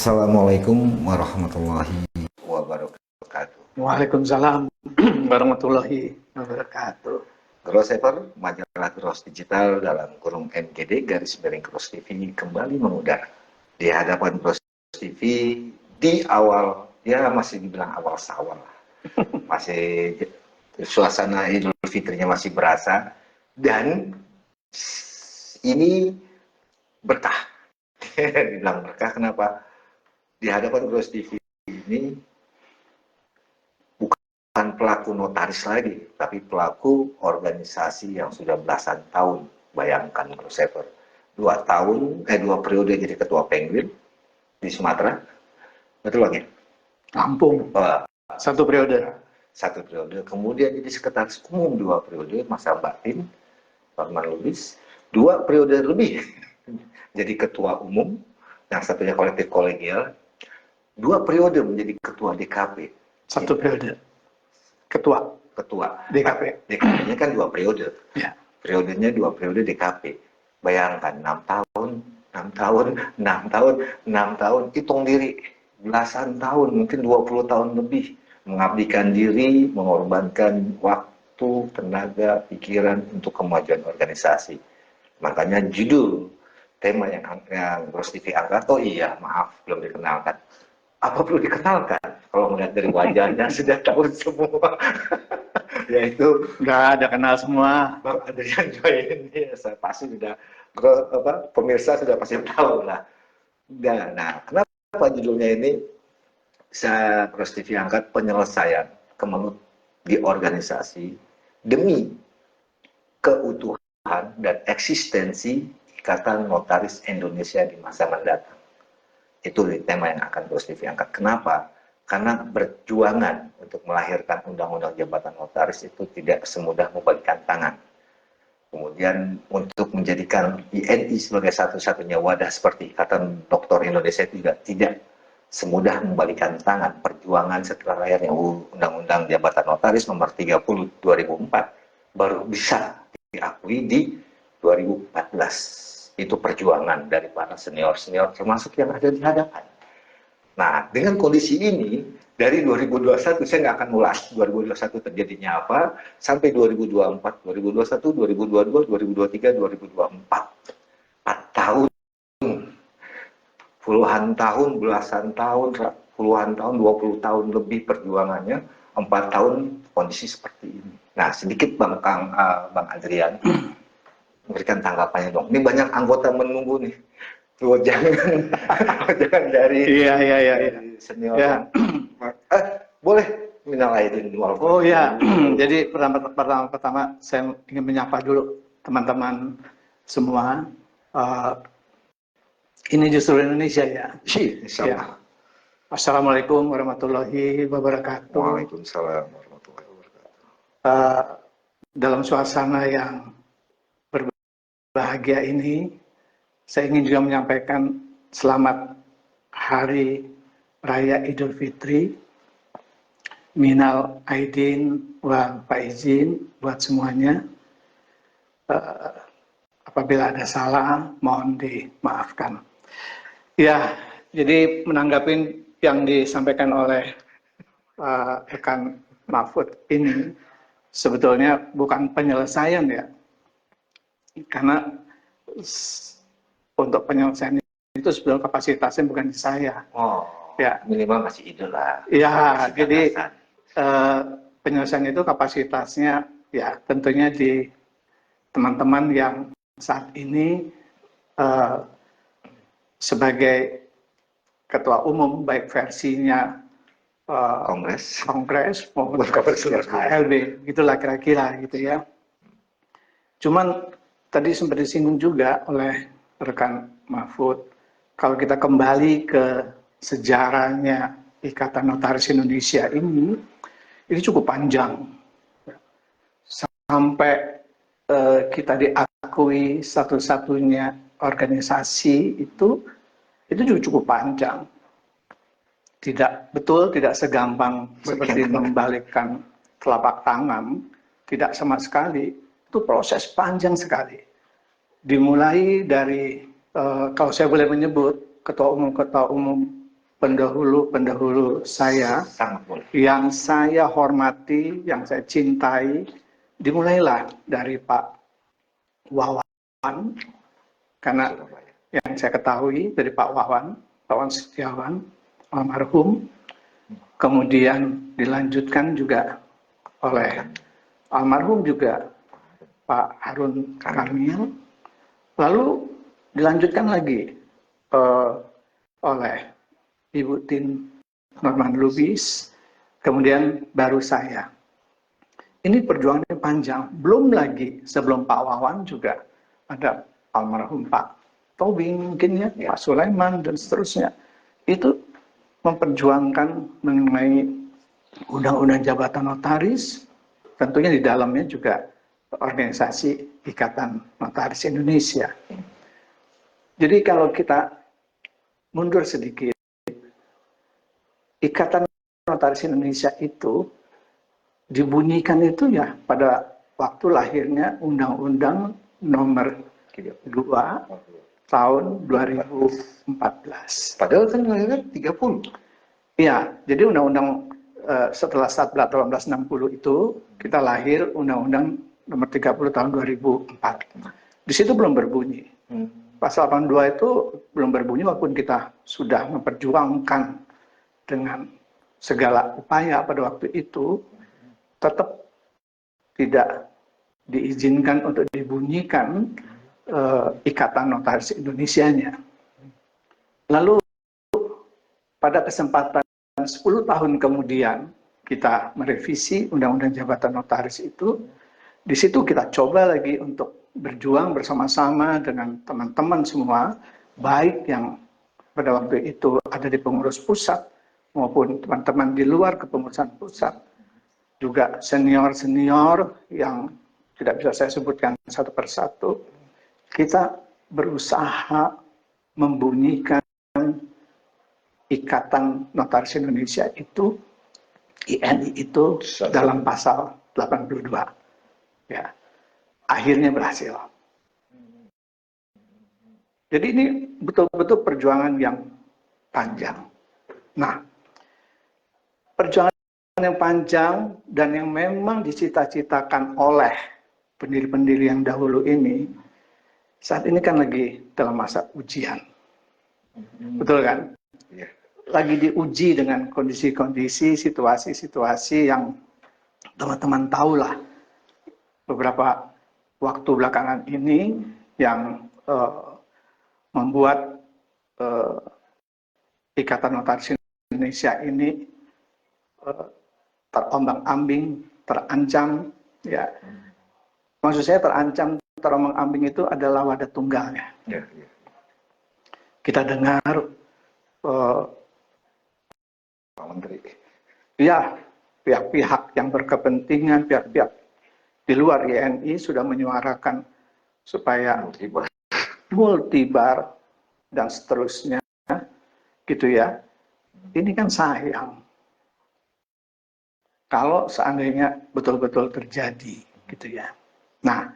Assalamualaikum warahmatullahi wabarakatuh. Waalaikumsalam warahmatullahi wabarakatuh. Grossaver, majalah Gross Digital dalam kurung MGD garis miring Gross TV kembali mengudara. Di hadapan Gross TV di awal, ya masih dibilang awal sawal lah. Masih suasana Idul Fitrinya masih berasa dan ini berkah. Dibilang berkah kenapa? Di hadapan Gross TV ini bukan pelaku notaris lagi, tapi pelaku organisasi yang sudah belasan tahun. Bayangkan Grossaver, 2 periode jadi ketua Penguin di Sumatera, betul Bang ya? Lampung, 1 periode. 1 periode, kemudian jadi sekretaris umum 2 periode, masa batin, Parman Lubis, 2 periode lebih jadi ketua umum, yang satunya kolektif kolegial, 2 periode menjadi ketua DKP. 1 periode. Ketua DKP. DKP-nya kan 2 periode. Ya. Periodenya 2 periode DKP. Bayangkan 6 tahun, hitung diri. Belasan tahun, mungkin 20 tahun lebih. Mengabdikan diri, mengorbankan waktu, tenaga, pikiran untuk kemajuan organisasi. Makanya judul tema yang Gross TV angkat, oh iya, maaf, belum dikenalkan. Apa perlu dikenalkan? Kalau melihat dari wajahnya sudah tahu semua. Yaitu Nggak ada kenal semua. Bang Adrian Joy ini, saya pasti sudah, pemirsa sudah pasti tahu lah. Nah, kenapa judulnya ini saya Gross TV angkat penyelesaian kemelut di organisasi demi keutuhan dan eksistensi Ikatan Notaris Indonesia di masa mendatang. Itu tema yang akan Gross TV angkat. Kenapa? Karena perjuangan untuk melahirkan undang-undang jabatan notaris itu tidak semudah membalikan tangan. Kemudian untuk menjadikan INI sebagai satu-satunya wadah seperti Ikatan Dokter Indonesia juga tidak semudah membalikan tangan. Perjuangan setelah lahirnya Undang-Undang Jabatan Notaris nomor 30 2004 baru bisa diakui di 2014. Itu perjuangan dari para senior-senior termasuk yang ada di hadapan. Nah, dengan kondisi ini, dari 2021, saya nggak akan ulas 2021 terjadinya apa, sampai 2024, 2021, 2022, 2023, 2024. 4 tahun, puluhan tahun, belasan tahun, puluhan tahun, 20 tahun lebih perjuangannya, 4 tahun kondisi seperti ini. Nah, sedikit Bang Adrian, memberikan tanggapannya dong. Ini banyak anggota menunggu nih. Tuh, jangan dari senior. Ya. Boleh minal aidin wal faizin. Oh ya, jadi pertama saya ingin menyapa dulu teman-teman semua. Ini justru Indonesia ya. Insyaallah. Ya. Assalamualaikum warahmatullahi wabarakatuh. Waalaikumsalam warahmatullahi wabarakatuh. Dalam suasana yang berbahagia ini, saya ingin juga menyampaikan selamat Hari Raya Idul Fitri, minal aidin wal faizin buat semuanya. Apabila ada salah, mohon dimaafkan. Ya, jadi menanggapi yang disampaikan oleh rekan Mahfud ini, sebetulnya bukan penyelesaian ya, karena untuk penyelesaian itu sebetulnya kapasitasnya bukan di saya. Oh, ya, minimal masih idul lah. Ya, jadi penyelesaian itu kapasitasnya ya tentunya di teman-teman yang saat ini sebagai ketua umum, baik versinya Kongres maupun KLB, gitulah kira-kira gitu ya. Cuman tadi sempat disinggung juga oleh rekan Mahfud, kalau kita kembali ke sejarahnya Ikatan Notaris Indonesia ini cukup panjang. Sampai kita diakui satu-satunya organisasi itu juga cukup panjang. Tidak segampang seperti membalikkan telapak tangan, tidak sama sekali. Itu proses panjang sekali. Dimulai dari, kalau saya boleh menyebut, ketua umum pendahulu-pendahulu saya Sangat boleh. yang saya hormati, yang saya cintai, dimulailah dari Pak Wawan, karena yang saya ketahui dari Pak Wawan Setiawan, almarhum, kemudian dilanjutkan juga oleh almarhum juga Pak Harun Kamil, lalu dilanjutkan lagi oleh Ibu Tin Norman Lubis, kemudian baru saya. Ini perjuangannya panjang. Belum lagi sebelum Pak Wawan juga ada almarhum Pak Tobing mungkin ya, Pak Sulaiman dan seterusnya. Itu memperjuangkan mengenai undang-undang jabatan notaris, tentunya di dalamnya juga organisasi Ikatan Notaris Indonesia. Jadi kalau kita mundur sedikit, Ikatan Notaris Indonesia itu dibunyikan itu ya pada waktu lahirnya Undang-Undang Nomor 2 tahun 2014. Padahal kan lahirnya 30. Iya, jadi Undang-Undang setelah 1860 itu kita lahir Undang-Undang Nomor 30 tahun 2004. Di situ belum berbunyi. Pasal 82 itu belum berbunyi walaupun kita sudah memperjuangkan dengan segala upaya pada waktu itu, tetap tidak diizinkan untuk dibunyikan Ikatan Notaris Indonesianya. Lalu pada kesempatan 10 tahun kemudian kita merevisi Undang-Undang Jabatan Notaris itu. Di situ kita coba lagi untuk berjuang bersama-sama dengan teman-teman semua, baik yang pada waktu itu ada di pengurus pusat maupun teman-teman di luar kepengurusan pusat, juga senior-senior yang tidak bisa saya sebutkan satu persatu. Kita berusaha membunyikan Ikatan Notaris Indonesia itu, INI itu dalam pasal 82. Ya, akhirnya berhasil. Jadi ini betul-betul perjuangan yang panjang. Nah, perjuangan yang panjang dan yang memang dicita-citakan oleh pendiri-pendiri yang dahulu ini, saat ini kan lagi dalam masa ujian. Betul kan? Lagi diuji dengan kondisi-kondisi, situasi-situasi yang teman-teman tahulah beberapa waktu belakangan ini yang membuat Ikatan Notaris Indonesia ini terombang-ambing, terancam, ya. Maksud saya terancam, terombang-ambing itu adalah wadah tunggalnya. Kita dengar Pak Menteri. Ya, pihak-pihak yang berkepentingan, pihak-pihak di luar INI sudah menyuarakan supaya multibar dan seterusnya, gitu ya. Ini kan sayang kalau seandainya betul-betul terjadi, gitu ya. Nah,